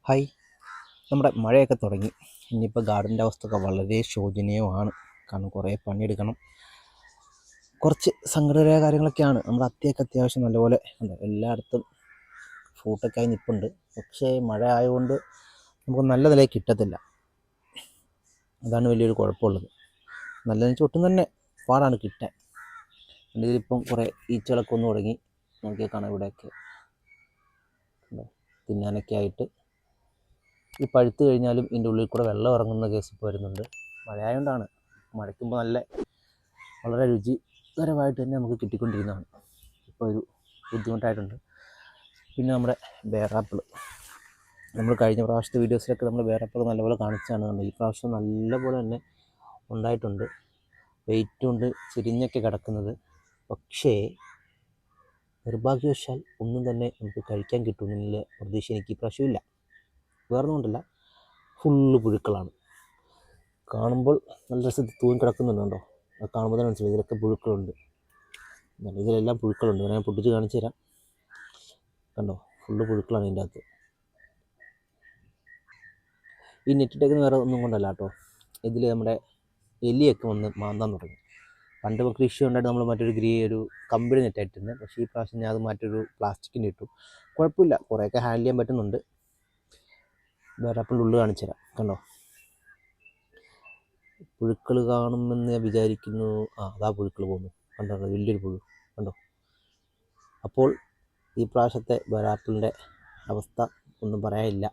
Hi. നമ്മുടെ മഴയൊക്കെ തുടങ്ങി. ഇനിയിപ്പോൾ ഗാർഡൻ്റെ അവസ്ഥയൊക്കെ വളരെ ശോചനീയമാണ്. കാരണം കുറേ പണിയെടുക്കണം. കുറച്ച് സങ്കടകരമായ കാര്യങ്ങളൊക്കെയാണ്. നമ്മുടെ അത്തിയൊക്കെ അത്യാവശ്യം നല്ലപോലെ ഉണ്ട്, എല്ലായിടത്തും ഫ്രൂട്ടൊക്കെ ആയി നിൽപ്പുണ്ട്. പക്ഷേ മഴ ആയതുകൊണ്ട് നമുക്ക് നല്ല നിലയിൽ കിട്ടത്തില്ല. അതാണ് വലിയൊരു കുഴപ്പമുള്ളത്. നല്ലതെന്ന് വെച്ചാൽ ഒട്ടും തന്നെ പാടാണ് കിട്ടാൻ. ഇതിലിപ്പം കുറേ ഈച്ചകളൊക്കെ ഒന്ന് തുടങ്ങി. നോക്കിയാൽ കാണാം, ഇവിടെയൊക്കെ തിന്നാനൊക്കെ ആയിട്ട്. ഈ പഴുത്ത് കഴിഞ്ഞാലും ഇതിൻ്റെ ഉള്ളിൽ കൂടെ വെള്ളം ഇറങ്ങുന്ന കേസ് ഇപ്പോൾ വരുന്നുണ്ട്. മഴയായതുകൊണ്ടാണ്. മഴയ്ക്കുമ്പോൾ വളരെ രുചികരമായിട്ട് തന്നെ നമുക്ക് കിട്ടിക്കൊണ്ടിരുന്നതാണ്. ഇപ്പോൾ ഒരു ബുദ്ധിമുട്ടായിട്ടുണ്ട്. പിന്നെ നമ്മുടെ ബേറാപ്പിൾ, നമ്മൾ കഴിഞ്ഞ പ്രാവശ്യത്തെ വീഡിയോസിലൊക്കെ നമ്മൾ ബേറാപ്പിൾ നല്ലപോലെ കാണിച്ചാണ് കണ്ടത്. ഈ പ്രാവശ്യം നല്ലപോലെ തന്നെ ഉണ്ടായിട്ടുണ്ട്. വെയിറ്റ് കൊണ്ട് ചിരിഞ്ഞൊക്കെ കിടക്കുന്നത്. പക്ഷേ നിർഭാഗ്യവശാൽ ഒന്നും തന്നെ നമുക്ക് കഴിക്കാൻ കിട്ടുമെന്നുള്ള പ്രതീക്ഷ എനിക്ക് ഈ പ്രാവശ്യമില്ല. വേറൊന്നും കൊണ്ടല്ല, ഫുള്ള് പുഴുക്കളാണ്. കാണുമ്പോൾ നല്ല രസത്തിൽ തൂങ്ങി കിടക്കുന്നുണ്ടോ? അത് കാണുമ്പോൾ തന്നെ മനസ്സിലായി ഇതിലൊക്കെ പുഴുക്കളുണ്ട്. ഇതിലെല്ലാം പുഴുക്കളുണ്ട്. ഞാൻ പൊട്ടിച്ച് കാണിച്ചു തരാം. കണ്ടോ, ഫുള്ള് പുഴുക്കളാണ് ഇതിൻ്റെ അകത്ത്. ഈ നെറ്റിട്ടേക്കുന്ന വേറെ ഒന്നും കൊണ്ടല്ല കേട്ടോ. ഇതിൽ നമ്മുടെ എലിയൊക്കെ വന്ന് മാന്താൻ തുടങ്ങി. പണ്ട് കൃഷി ഉണ്ടായിട്ട് നമ്മൾ ഒരു കമ്പിളി നെറ്റായിട്ടുണ്ട്. പക്ഷേ ഈ പ്രാവശ്യം ഞാൻ അത് മറ്റൊരു പ്ലാസ്റ്റിക്കിൻ്റെ ഇട്ടു. കുഴപ്പമില്ല, കുറേയൊക്കെ ഹാൻഡിൽ ചെയ്യാൻ പറ്റുന്നുണ്ട്. വേറാപ്പിളിൻ്റെ ഉള്ളിൽ കാണിച്ചു തരാം. കണ്ടോ, പുഴുക്കൾ കാണുമെന്ന് ഞാൻ വിചാരിക്കുന്നു. അതാ പുഴുക്കൾ പോകുന്നു. കണ്ടോ, വലിയൊരു പുഴു കണ്ടോ. അപ്പോൾ ഈ പ്രാവശ്യത്തെ വേറാപ്പിളിൻ്റെ അവസ്ഥ ഒന്നും പറയാനില്ല.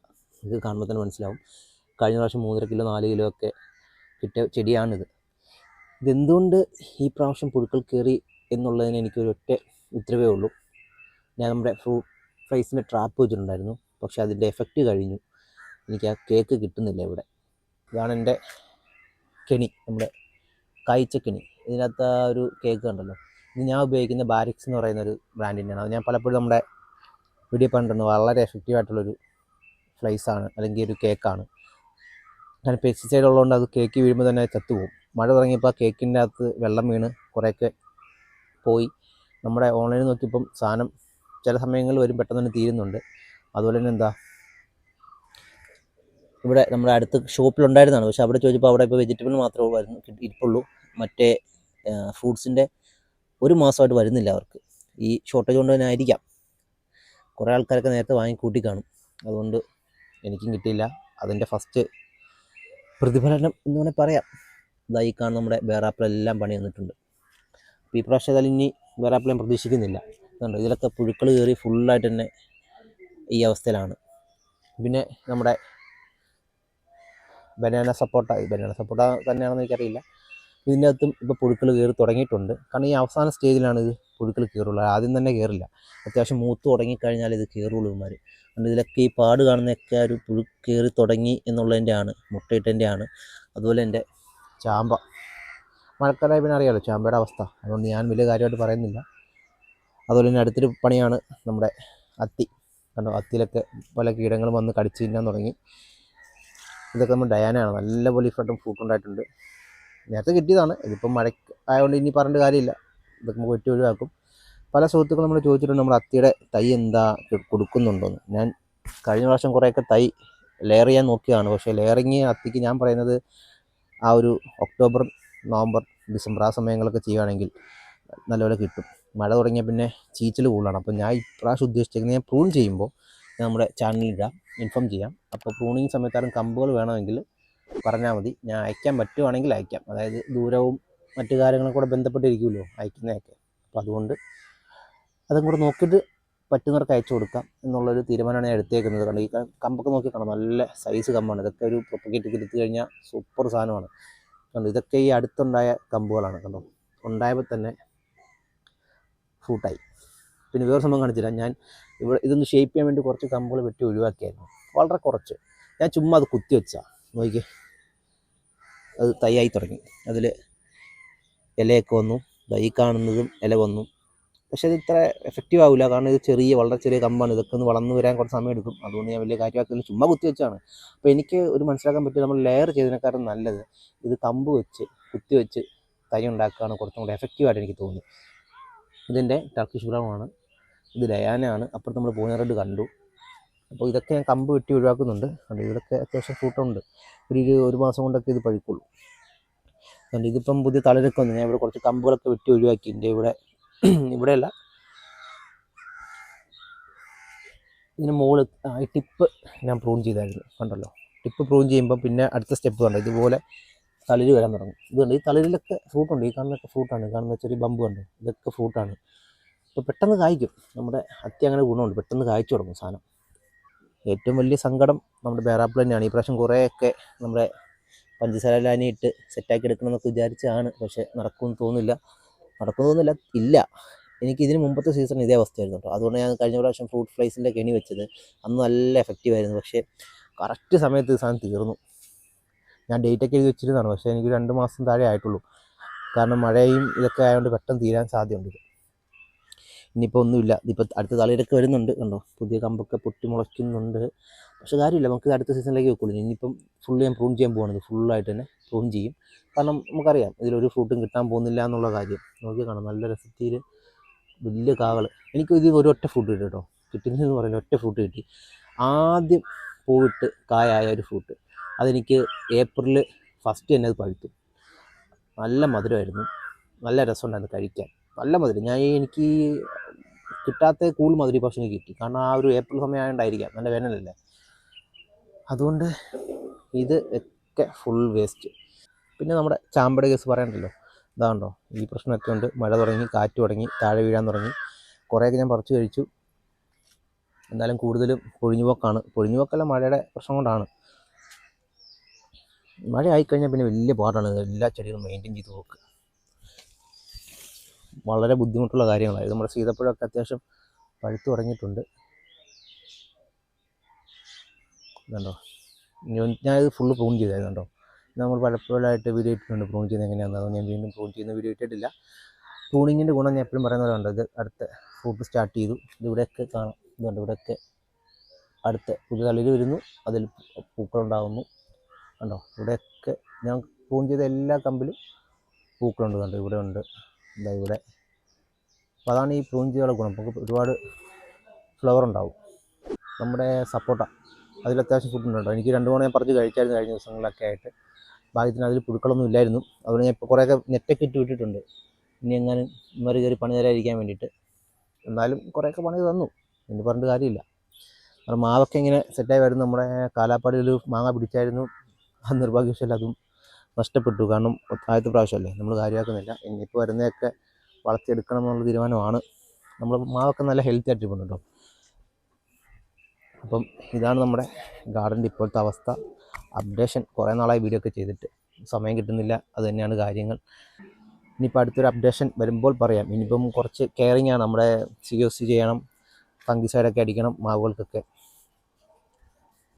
ഇത് കാണുമ്പോൾ തന്നെ മനസ്സിലാവും. കഴിഞ്ഞ പ്രാവശ്യം 3.5 കിലോ 4 കിലോ ഒക്കെ കിട്ടിയ ചെടിയാണിത്. ഇതെന്തുകൊണ്ട് ഈ പ്രാവശ്യം പുഴുക്കൾ കയറി എന്നുള്ളതിന് എനിക്കൊരു ഒറ്റ ഉത്തരവേ ഉള്ളൂ. ഞാൻ നമ്മുടെ ഫ്രൂട്ട് ഫ്രൈസിൻ്റെ ട്രാപ്പ് വെച്ചിട്ടുണ്ടായിരുന്നു. പക്ഷേ അതിൻ്റെ എഫക്റ്റ് കഴിഞ്ഞു. എനിക്ക് ആ കേക്ക് കിട്ടുന്നില്ല ഇവിടെ. ഇതാണ് എൻ്റെ കെണി, നമ്മുടെ കായ്ച്ചക്കെണി. ഇതിനകത്ത് ആ ഒരു കേക്ക് കണ്ടല്ലോ. ഇത് ഞാൻ ഉപയോഗിക്കുന്ന ബാരിക്സ് എന്ന് പറയുന്നൊരു ബ്രാൻഡിൻ്റെയാണ്. അത് ഞാൻ പലപ്പോഴും നമ്മുടെ വീഡിയോ കണ്ടിട്ടുണ്ട്. വളരെ എഫക്റ്റീവായിട്ടുള്ളൊരു ഫ്ലൈസാണ്, അല്ലെങ്കിൽ ഒരു കേക്കാണ്. ഞാൻ പെസ്റ്റിസൈഡ് ഉള്ളതുകൊണ്ട് അത് കേക്ക് വീഴുമ്പോൾ തന്നെ ചത്തുപോകും. മഴ തുടങ്ങിയപ്പോൾ ആ കേക്കിൻ്റെ അകത്ത് വെള്ളം വീണ് കുറേയൊക്കെ പോയി. നമ്മുടെ ഓൺലൈനിൽ നോക്കിയപ്പം സാധനം ചില സമയങ്ങളിൽ വരും, പെട്ടെന്ന് തന്നെ തീരുന്നുണ്ട്. അതുപോലെ തന്നെ ഇവിടെ നമ്മുടെ അടുത്ത് ഷോപ്പിലുണ്ടായിരുന്നതാണ്. പക്ഷേ അവിടെ ചോദിച്ചപ്പോൾ അവിടെ ഇപ്പോൾ വെജിറ്റബിൾ മാത്രമേ ഇരിപ്പുള്ളൂ. മറ്റേ ഫ്രൂട്ട്സിൻ്റെ 1 മാസമായിട്ട് വരുന്നില്ല അവർക്ക്. ഈ ഷോർട്ടേജ് കൊണ്ട് തന്നെ ആയിരിക്കാം. കുറേ ആൾക്കാരൊക്കെ നേരത്തെ വാങ്ങിക്കൂട്ടി കാണും. അതുകൊണ്ട് എനിക്കും കിട്ടിയില്ല. അതിൻ്റെ ഫസ്റ്റ് പ്രതിഫലനം എന്ന് വേണമെങ്കിൽ പറയാം. ഇതായി കാണുന്ന നമ്മുടെ ബേറാപ്പിളെല്ലാം പണി വന്നിട്ടുണ്ട്. അപ്പോൾ ഈ പ്രാവശ്യം ഏതായാലും ഇനി ബേറാപ്പിൾ ഞാൻ പ്രതീക്ഷിക്കുന്നില്ല. അതുകൊണ്ട് ഇതിലൊക്കെ പുഴുക്കൾ കയറി ഫുള്ളായിട്ട് തന്നെ ഈ അവസ്ഥയിലാണ്. പിന്നെ നമ്മുടെ ബനാന സപ്പോട്ട തന്നെയാണെന്ന് എനിക്കറിയില്ല. ഇതിൻ്റെ അകത്തും ഇപ്പോൾ പുഴുക്കൾ കയറി തുടങ്ങിയിട്ടുണ്ട്. കാരണം ഈ അവസാന സ്റ്റേജിലാണ് ഇത് പുഴുക്കൾ കയറുള്ളൂ. ആദ്യം തന്നെ കയറില്ല. അത്യാവശ്യം മൂത്ത് തുടങ്ങിക്കഴിഞ്ഞാൽ ഇത് കയറുള്ളൂ ഇവന്മാർ. അതുകൊണ്ട് ഇതിലൊക്കെ ഈ പാട് കാണുന്നതൊക്കെ ഒരു പുഴു കയറി തുടങ്ങി എന്നുള്ളതിൻ്റെയാണ്, മുട്ടയിട്ടതിൻ്റെയാണ്. അതുപോലെ എൻ്റെ ചാമ്പ, മഴക്കാലമായി പിന്നെ അറിയാമല്ലോ ചാമ്പയുടെ അവസ്ഥ. അതുകൊണ്ട് ഞാൻ വലിയ കാര്യമായിട്ട് പറയുന്നില്ല. അതുപോലെ തന്നെ അടുത്തൊരു പണിയാണ് നമ്മുടെ അത്തി. കണ്ടോ, അത്തിയിലൊക്കെ പല കീടങ്ങളും വന്ന് കടിച്ച് തിന്നാൻ തുടങ്ങി. ഇതൊക്കെ നമ്മൾ ഡയാനയാണ്. നല്ലപോലെ ഇഫ്രട്ടും ഫ്രൂട്ട് ഉണ്ടായിട്ടുണ്ട്. നേരത്തെ കിട്ടിയതാണ്. ഇതിപ്പം മഴ ആയതുകൊണ്ട് ഇനി പറഞ്ഞിട്ട് കാര്യമില്ല. ഇതൊക്കെ നമുക്ക് വെട്ടി ഒഴിവാക്കും. പല സുഹൃത്തുക്കളും നമ്മൾ ചോദിച്ചിട്ടുണ്ട് നമ്മുടെ അത്തിയുടെ തൈ എന്താ കൊടുക്കുന്നുണ്ടോയെന്ന്. ഞാൻ കഴിഞ്ഞ പ്രാവശ്യം കുറേയൊക്കെ തൈ ലെയർ ചെയ്യാൻ നോക്കിയതാണ്. പക്ഷേ ലെയറിങ് അത്തിക്ക് ഞാൻ പറയുന്നത് ആ ഒരു ഒക്ടോബർ, നവംബർ, ഡിസംബർ ആ സമയങ്ങളൊക്കെ ചെയ്യുകയാണെങ്കിൽ നല്ലപോലെ കിട്ടും. മഴ തുടങ്ങിയാൽ പിന്നെ ചീച്ചൽ കൂടുതലാണ്. അപ്പോൾ ഞാൻ ഇപ്രാവശ്യം ഉദ്ദേശിച്ചിരിക്കുന്നത്, ഞാൻ പ്രൂൺ ചെയ്യുമ്പോൾ നമ്മുടെ ചാനലിലിടാം, ഇൻഫോം ചെയ്യാം. അപ്പോൾ പ്രൂണിങ് സമയത്താരും കമ്പുകൾ വേണമെങ്കിൽ പറഞ്ഞാൽ മതി. ഞാൻ അയക്കാൻ പറ്റുവാണെങ്കിൽ അയക്കാം. അതായത് ദൂരവും മറ്റു കാര്യങ്ങളും കൂടെ ബന്ധപ്പെട്ടിരിക്കുമല്ലോ അയക്കുന്നതൊക്കെ. അപ്പോൾ അതുകൊണ്ട് അതും കൂടെ നോക്കിയിട്ട് പറ്റുന്നവർക്ക് അയച്ചു കൊടുക്കാം എന്നുള്ളൊരു തീരുമാനമാണ് ഞാൻ എടുത്തേക്കുന്നത്. കാരണം ഈ കമ്പൊക്കെ നോക്കി കാണാം, നല്ല സൈസ് കമ്പാണ്. ഇതൊക്കെ ഒരു പ്രൊപ്പഗേറ്റ് എടുത്തു കഴിഞ്ഞാൽ സൂപ്പർ സാധനമാണ്. കണ്ടോ, ഇതൊക്കെ ഈ അടുത്തുണ്ടായ കമ്പുകളാണ്. കണ്ടോ, ഉണ്ടായപ്പോൾ തന്നെ ഫ്രൂട്ടായി. പിന്നെ വേറെ സംഭവം കാണിച്ചില്ല. ഞാൻ ഇവിടെ ഇതൊന്ന് ഷേപ്പ് ചെയ്യാൻ വേണ്ടി കുറച്ച് കമ്പുകൾ വെട്ടി ഒഴിവാക്കിയായിരുന്നു. വളരെ കുറച്ച്. ഞാൻ ചുമ്മാ അത് കുത്തി വെച്ചാൽ നോക്കി, അത് തൈയായി തുടങ്ങി. അതിൽ ഇലയൊക്കെ വന്നു. ഈ കാണുന്നതും ഇല വന്നു. പക്ഷേ ഇത് ഇത്ര എഫക്റ്റീവ് ആവില്ല. കാരണം ഇത് വളരെ ചെറിയ കമ്പാണ്. ഇതൊക്കെ ഒന്ന് വളർന്നു വരാൻ കുറച്ച് സമയം എടുക്കും. അതുകൊണ്ട് ഞാൻ വലിയ കാര്യമാക്കുന്നില്ല, ചുമ്മാ കുത്തി വെച്ചാണ്. അപ്പോൾ എനിക്ക് ഒരു മനസ്സിലാക്കാൻ പറ്റും, നമ്മൾ ലെയർ ചെയ്തതിനേക്കാളും നല്ലത് ഇത് കമ്പ് വെച്ച് കുത്തി വെച്ച് തൈ ഉണ്ടാക്കുകയാണ് കുറച്ചും കൂടെ എഫക്റ്റീവായിട്ട് എനിക്ക് തോന്നി. ഇതിൻ്റെ ടർക്കിഷ് ബ്രൗൺ ആണ്. ഇത് ഡയാനയാണ്. അപ്പുറത്ത് നമ്മൾ പൂന റെഡ് കണ്ടു. അപ്പോൾ ഇതൊക്കെ ഞാൻ കമ്പ് വെട്ടി ഒഴിവാക്കുന്നുണ്ട്. അതുകൊണ്ട് ഇവിടെയൊക്കെ അത്യാവശ്യം ഫ്രൂട്ടുണ്ട്. ഒരു മാസം കൊണ്ടൊക്കെ ഇത് പഴുക്കുള്ളൂ. അതുകൊണ്ട് ഇതിപ്പം പുതിയ തളിരൊക്കെ വന്നു. ഞാൻ ഇവിടെ കുറച്ച് കമ്പുകളൊക്കെ വെട്ടി ഒഴിവാക്കി. എൻ്റെ ഇവിടെയല്ല, ഇതിന് മുകളിൽ ഈ ടിപ്പ് ഞാൻ പ്രൂൺ ചെയ്തായിരുന്നു, കണ്ടല്ലോ. ടിപ്പ് പ്രൂൺ ചെയ്യുമ്പോൾ പിന്നെ അടുത്ത സ്റ്റെപ്പ് കണ്ടോ, ഇതുപോലെ തളിര് വരാൻ തുടങ്ങും. ഇതുകൊണ്ട് ഈ തളിരിലൊക്കെ ഫ്രൂട്ടുണ്ട്. ഈ കാണുന്നൊക്കെ ഫ്രൂട്ടാണ്. കാണുന്ന ചെറിയ ബമ്പ് കണ്ടോ, ഇതൊക്കെ ഫ്രൂട്ടാണ്. അപ്പോൾ പെട്ടെന്ന് കായ്ക്കും. നമ്മുടെ അത്തി അങ്ങനെ ഗുണമുണ്ട്, പെട്ടെന്ന് കായ്ച്ചു തുടങ്ങും സാധനം. ഏറ്റവും വലിയ സങ്കടം നമ്മുടെ ബേറാപ്പിൾ തന്നെയാണ്. ഈ പ്രാവശ്യം കുറേയൊക്കെ നമ്മുടെ പഞ്ചസാര ലാനിയിട്ട് സെറ്റാക്കി എടുക്കണമെന്നൊക്കെ വിചാരിച്ചാണ്. പക്ഷേ നടക്കുമെന്ന് തോന്നുന്നില്ല. ഇല്ല, എനിക്ക് ഇതിന് മുമ്പത്തെ സീസൺ ഇതേ അവസ്ഥയായിരുന്നു കേട്ടോ. അതുകൊണ്ട് ഞാൻ കഴിഞ്ഞ പ്രാവശ്യം ഫ്രൂട്ട് ഫ്ലൈസിൻ്റെ കെണി വെച്ചത് അന്ന് നല്ല എഫക്റ്റീവായിരുന്നു. പക്ഷേ കറക്റ്റ് സമയത്ത് ഈ സാധനം തീർന്നു. ഞാൻ ഡേറ്റൊക്കെ എഴുതി വെച്ചിരുന്നതാണ്, പക്ഷേ എനിക്ക് 2 മാസം താഴെ ആയിട്ടുള്ളൂ. കാരണം മഴയും ഇതൊക്കെ ആയതുകൊണ്ട് പെട്ടെന്ന് തീരാൻ സാധ്യതയുണ്ട്. ഇനിയിപ്പോൾ ഒന്നുമില്ല. ഇതിപ്പോൾ അടുത്ത തളിരൊക്കെ വരുന്നുണ്ട്, കണ്ടോ, പുതിയ കമ്പൊക്കെ പൊട്ടി മുളയ്ക്കുന്നുണ്ട്. പക്ഷേ കാര്യമില്ല, നമുക്ക് അടുത്ത സീസണിലേക്ക് വെക്കുള്ളൂ. ഇനിയിപ്പം ഫുള്ള് ഞാൻ പ്രൂൺ ചെയ്യാൻ പോകുന്നത്, ഫുള്ളായിട്ട് തന്നെ പ്രൂൺ ചെയ്യും. കാരണം നമുക്കറിയാം ഇതിലൊരു ഫ്രൂട്ടും കിട്ടാൻ പോകുന്നില്ല എന്നുള്ള കാര്യം. നോക്കി കാണാം, നല്ല രസത്തിൽ വലിയ കാകൾ. എനിക്ക് ഇതിൽ ഒരൊറ്റ ഫ്രൂട്ട് കിട്ടി കേട്ടോ. കിട്ടുന്നതെന്ന് പറയുന്നത് ഒറ്റ ഫ്രൂട്ട് കിട്ടി. ആദ്യം പൂവിട്ട് കായായ ഒരു ഫ്രൂട്ട്. അതെനിക്ക് ഏപ്രിൽ ഫസ്റ്റ് തന്നെ അത് പഴുത്തു. നല്ല മധുരമായിരുന്നു, നല്ല രസമുണ്ടായിരുന്നു കഴിക്കാൻ, നല്ല മധുരം. എനിക്ക് കിട്ടാത്ത കൂടുതൽ മധുരം പക്ഷേ എനിക്ക് കിട്ടി. കാരണം ആ ഒരു ഏപ്രിൽ സമയം ആയതുകൊണ്ടായിരിക്കാം, നല്ല വേനലല്ലേ. അതുകൊണ്ട് ഇത് ഒക്കെ ഫുൾ വേസ്റ്റ്. പിന്നെ നമ്മുടെ ചാമ്പയുടെ കേസ് പറയണ്ടല്ലോ. ഇതാണ്ടോ, ഈ പ്രശ്നമൊക്കെ ഉണ്ട്. മഴ തുടങ്ങി, കാറ്റ് തുടങ്ങി, താഴെ വീഴാൻ തുടങ്ങി. കുറേയൊക്കെ ഞാൻ പറിച്ചു കഴിച്ചു. എന്തായാലും കൂടുതലും പൊഴിഞ്ഞുപോക്കാണ്. പൊഴിഞ്ഞുപോക്കല്ല, മഴയുടെ പ്രശ്നം കൊണ്ടാണ്. മഴ ആയിക്കഴിഞ്ഞാൽ പിന്നെ വലിയ പാടാണ് എല്ലാ ചെടികളും മെയിൻറ്റെയിൻ ചെയ്ത് നോക്കുക. വളരെ ബുദ്ധിമുട്ടുള്ള കാര്യങ്ങളാണ്. നമ്മുടെ സീതപ്പഴമൊക്കെ അത്യാവശ്യം പഴുത്ത് തുടങ്ങിയിട്ടുണ്ട്. ഇതുണ്ടോ, ഞാനിത് ഫുള്ള് പ്രൂൺ ചെയ്തായിരുന്നു കേട്ടോ. നമ്മൾ പലപ്പോഴായിട്ട് വീഡിയോ ഇട്ടിട്ടുണ്ട് പ്രൂൺ ചെയ്യുന്നത് എങ്ങനെയാണെന്ന്. അതുകൊണ്ട് ഞാൻ വീണ്ടും പ്രൂൺ ചെയ്യുന്ന വീഡിയോ ഇട്ടിട്ടില്ല. പ്രൂണിങ്ങിൻ്റെ ഗുണം ഞാൻ എപ്പോഴും പറയുന്നവരുണ്ട്. ഇത് അടുത്ത ഫ്രൂട്ട് സ്റ്റാർട്ട് ചെയ്തു. ഇതിവിടെയൊക്കെ കാണാം. ഇതുകൊണ്ട് ഇവിടെയൊക്കെ അടുത്ത പുതിയ തളിര് വരുന്നു, അതിൽ പൂക്കളുണ്ടാകുന്നു. കണ്ടോ, ഇവിടെയൊക്കെ ഞാൻ പ്രൂൺ ചെയ്ത എല്ലാ കമ്പിലും പൂക്കളുണ്ട്. കണ്ടോ, ഇവിടെ ഉണ്ട്, എന്താ ഇവിടെ. അപ്പോൾ അതാണ് ഈ പ്രൂൺ ചെയ്യാനുള്ള ഗുണം. നമുക്ക് ഒരുപാട് ഫ്ലവർ ഉണ്ടാവും. നമ്മുടെ സപ്പോട്ട, അതിൽ അത്യാവശ്യം ഫുഡ് ഉണ്ടോ. എനിക്ക് 2 തവണ ഞാൻ പറിച്ച് കഴിച്ചായിരുന്നു കഴിഞ്ഞ ദിവസങ്ങളിലൊക്കെ ആയിട്ട്. ഭാഗ്യത്തിന് അതിൽ പുഴുക്കളൊന്നും ഇല്ലായിരുന്നു. അതുകൊണ്ട് ഞാൻ ഇപ്പോൾ കുറേയൊക്കെ നെറ്റൊക്കെ ഇട്ട് വിട്ടിട്ടുണ്ട്. ഇനി എങ്ങാനും ഇവർ കയറി പണി തരാതിരിക്കാൻ വേണ്ടിയിട്ട്. എന്നാലും കുറേയൊക്കെ പണി തന്നു, ഇനി പറഞ്ഞിട്ട് കാര്യമില്ല. കാരണം മാവൊക്കെ ഇങ്ങനെ സെറ്റായി വരുന്നു. നമ്മുടെ കാലാപ്പാടിയിൽ മാങ്ങ പിടിച്ചായിരുന്നു. ആ നിർഭാഗ്യവശാൽ അതും നഷ്ടപ്പെട്ടു. കാരണം ആദ്യത്തെ പ്രാവശ്യമല്ലേ, നമ്മൾ കാര്യമാക്കുന്നില്ല. ഇനിയിപ്പോൾ വരുന്നതൊക്കെ വളർത്തിയെടുക്കണം എന്നുള്ള തീരുമാനമാണ്. നമ്മൾ മാവൊക്കെ നല്ല ഹെൽത്തി ആയിട്ട് ഇരിക്കുന്നു കേട്ടോ. അപ്പം ഇതാണ് നമ്മുടെ ഗാർഡൻ്റെ ഇപ്പോഴത്തെ അവസ്ഥ. അപ്ഡേഷൻ കുറേ നാളായി വീഡിയോ ഒക്കെ ചെയ്തിട്ട് സമയം കിട്ടുന്നില്ല, അത് തന്നെയാണ് കാര്യങ്ങൾ. ഇനിയിപ്പോൾ അടുത്തൊരു അപ്ഡേഷൻ വരുമ്പോൾ പറയാം. ഇനിയിപ്പം കുറച്ച് കെയറിങ് ആണ്. നമ്മുടെ COC ചെയ്യണം, ഫംഗിസൈഡൊക്കെ അടിക്കണം മാവുകൾക്കൊക്കെ.